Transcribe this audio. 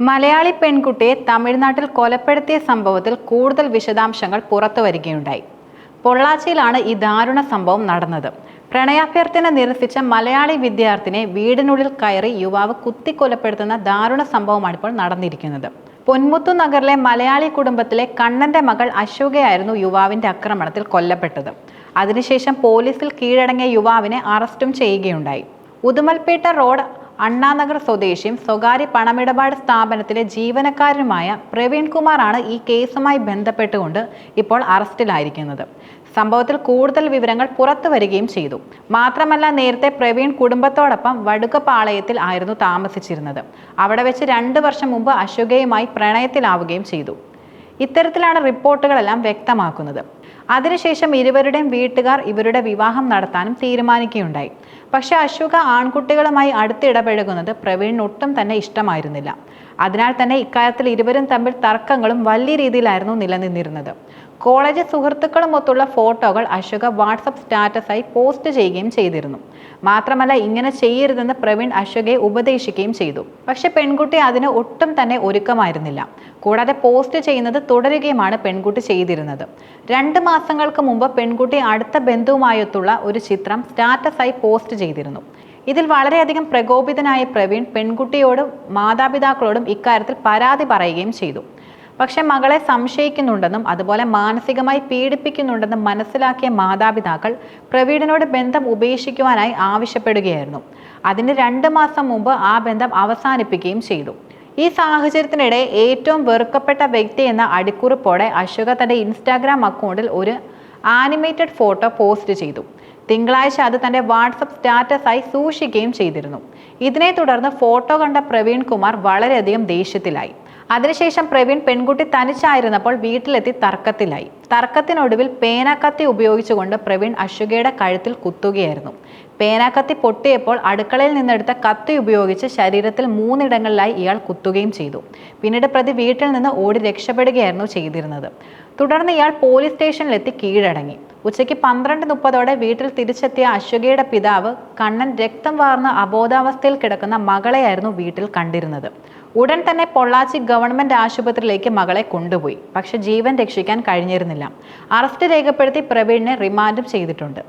മലയാളി പെൺകുട്ടിയെ തമിഴ്നാട്ടിൽ കൊലപ്പെടുത്തിയ സംഭവത്തിൽ കൂടുതൽ വിശദാംശങ്ങൾ പുറത്തുവരികയുണ്ടായി. പൊള്ളാച്ചിയിലാണ് ഈ ദാരുണ സംഭവം നടന്നത്. പ്രണയാഭ്യർത്ഥന നിരസിച്ച മലയാളി വിദ്യാർത്ഥിനെ വീടിനുള്ളിൽ കയറി യുവാവ് കുത്തിക്കൊലപ്പെടുത്തുന്ന ദാരുണ സംഭവമാണിപ്പോൾ നടന്നിരിക്കുന്നത്. പൊന്മുത്തു നഗറിലെ മലയാളി കുടുംബത്തിലെ കണ്ണന്റെ മകൾ അശോകയായിരുന്നു യുവാവിന്റെ ആക്രമണത്തിൽ കൊല്ലപ്പെട്ടത്. അതിനുശേഷം പോലീസിൽ കീഴടങ്ങിയ യുവാവിനെ അറസ്റ്റും ചെയ്യുകയുണ്ടായി. ഉദുമൽപേട്ട റോഡ് അണ്ണാനഗർ സ്വദേശിയും സ്വകാര്യ പണമിടപാട് സ്ഥാപനത്തിലെ ജീവനക്കാരനുമായ പ്രവീൺ കുമാറാണ് ഈ കേസുമായി ബന്ധപ്പെട്ടുകൊണ്ട് ഇപ്പോൾ അറസ്റ്റിലായിരിക്കുന്നത്. സംഭവത്തിൽ കൂടുതൽ വിവരങ്ങൾ പുറത്തു വരികയും ചെയ്തു. മാത്രമല്ല, നേരത്തെ പ്രവീൺ കുടുംബത്തോടൊപ്പം വടുകപാളയത്തിൽ ആയിരുന്നു താമസിച്ചിരുന്നത്. അവിടെ വെച്ച് 2 വർഷം മുമ്പ് അശോകയുമായി പ്രണയത്തിലാവുകയും ചെയ്തു. ഇത്തരത്തിലാണ് റിപ്പോർട്ടുകളെല്ലാം വ്യക്തമാക്കുന്നത്. അതിനുശേഷം ഇരുവരുടെയും വീട്ടുകാർ ഇവരുടെ വിവാഹം നടത്താനും തീരുമാനിക്കുകയുണ്ടായി. പക്ഷെ അശോക ആൺകുട്ടികളുമായി അടുത്തിടപഴകുന്നത് പ്രവീണിന് ഒട്ടും തന്നെ ഇഷ്ടമായിരുന്നില്ല. അതിനാൽ തന്നെ ഇക്കാര്യത്തിൽ ഇരുവരും തമ്മിൽ തർക്കങ്ങളും വലിയ രീതിയിലായിരുന്നു നിലനിന്നിരുന്നത്. കോളേജ് സുഹൃത്തുക്കളുമൊത്തുള്ള ഫോട്ടോകൾ അശോക വാട്സപ്പ് സ്റ്റാറ്റസായി പോസ്റ്റ് ചെയ്യുകയും ചെയ്തിരുന്നു. മാത്രമല്ല, ഇങ്ങനെ ചെയ്യരുതെന്ന് പ്രവീൺ അശോകയെ ഉപദേശിക്കുകയും ചെയ്തു. പക്ഷെ പെൺകുട്ടി അതിന് ഒട്ടും തന്നെ ഒരുക്കമായിരുന്നില്ല. കൂടാതെ പോസ്റ്റ് ചെയ്യുന്നത് തുടരുകയുമാണ് പെൺകുട്ടി ചെയ്തിരുന്നത്. 2 മാസങ്ങൾക്ക് മുമ്പ് പെൺകുട്ടി അടുത്ത ബന്ധുവുമായൊത്തുള്ള ഒരു ചിത്രം സ്റ്റാറ്റസായി പോസ്റ്റ് ചെയ്തിരുന്നു. ഇതിൽ വളരെയധികം പ്രകോപിതനായ പ്രവീൺ പെൺകുട്ടിയോടും മാതാപിതാക്കളോടും ഇക്കാര്യത്തിൽ പരാതി പറയുകയും ചെയ്തു. പക്ഷെ മകളെ സംശയിക്കുന്നുണ്ടെന്നും അതുപോലെ മാനസികമായി പീഡിപ്പിക്കുന്നുണ്ടെന്നും മനസ്സിലാക്കിയ മാതാപിതാക്കൾ പ്രവീണിനോട് ബന്ധം ഉപേക്ഷിക്കുവാനായി ആവശ്യപ്പെടുകയായിരുന്നു. അതിന് 2 മാസം മുമ്പ് ആ ബന്ധം അവസാനിപ്പിക്കുകയും ചെയ്തു. ഈ സാഹചര്യത്തിനിടെ ഏറ്റവും വെറുക്കപ്പെട്ട വ്യക്തി എന്ന അടിക്കുറിപ്പോടെ അശോക തന്റെ ഇൻസ്റ്റാഗ്രാം അക്കൗണ്ടിൽ ഒരു ആനിമേറ്റഡ് ഫോട്ടോ പോസ്റ്റ് ചെയ്തു. തിങ്കളാഴ്ച അത് തന്റെ വാട്സപ്പ് സ്റ്റാറ്റസായി സൂക്ഷിക്കുകയും ചെയ്തിരുന്നു. ഇതിനെ തുടർന്ന് ഫോട്ടോ കണ്ട പ്രവീൺ കുമാർ വളരെയധികം ദേഷ്യത്തിലായി. അതിനുശേഷം പ്രവീൺ പെൺകുട്ടി തനിച്ചായിരുന്നപ്പോൾ വീട്ടിലെത്തി തർക്കത്തിലായി. തർക്കത്തിനൊടുവിൽ പേനാക്കത്തി ഉപയോഗിച്ചുകൊണ്ട് പ്രവീൺ അശോകയുടെ കഴുത്തിൽ കുത്തുകയായിരുന്നു. പേനാക്കത്തി പൊട്ടിയപ്പോൾ അടുക്കളയിൽ നിന്നെടുത്ത കത്തി ഉപയോഗിച്ച് ശരീരത്തിൽ 3 ഇടങ്ങളിലായി ഇയാൾ കുത്തുകയും ചെയ്തു. പിന്നീട് പ്രതി വീട്ടിൽ നിന്ന് ഓടി രക്ഷപ്പെടുകയായിരുന്നു ചെയ്തിരുന്നത്. തുടർന്ന് ഇയാൾ പോലീസ് സ്റ്റേഷനിലെത്തി കീഴടങ്ങി. ഉച്ചയ്ക്ക് 12:30 വീട്ടിൽ തിരിച്ചെത്തിയ അശോകയുടെ പിതാവ് കണ്ണൻ രക്തം വാർന്ന അബോധാവസ്ഥയിൽ കിടക്കുന്ന മകളെയായിരുന്നു വീട്ടിൽ കണ്ടിരുന്നത്. ഉടൻ തന്നെ പൊള്ളാച്ചി ഗവൺമെന്റ് ആശുപത്രിയിലേക്ക് മകളെ കൊണ്ടുപോയി. പക്ഷെ ജീവൻ രക്ഷിക്കാൻ കഴിഞ്ഞിരുന്നില്ല. അറസ്റ്റ് രേഖപ്പെടുത്തി പ്രവീണിനെ റിമാൻഡും ചെയ്തിട്ടുണ്ട്.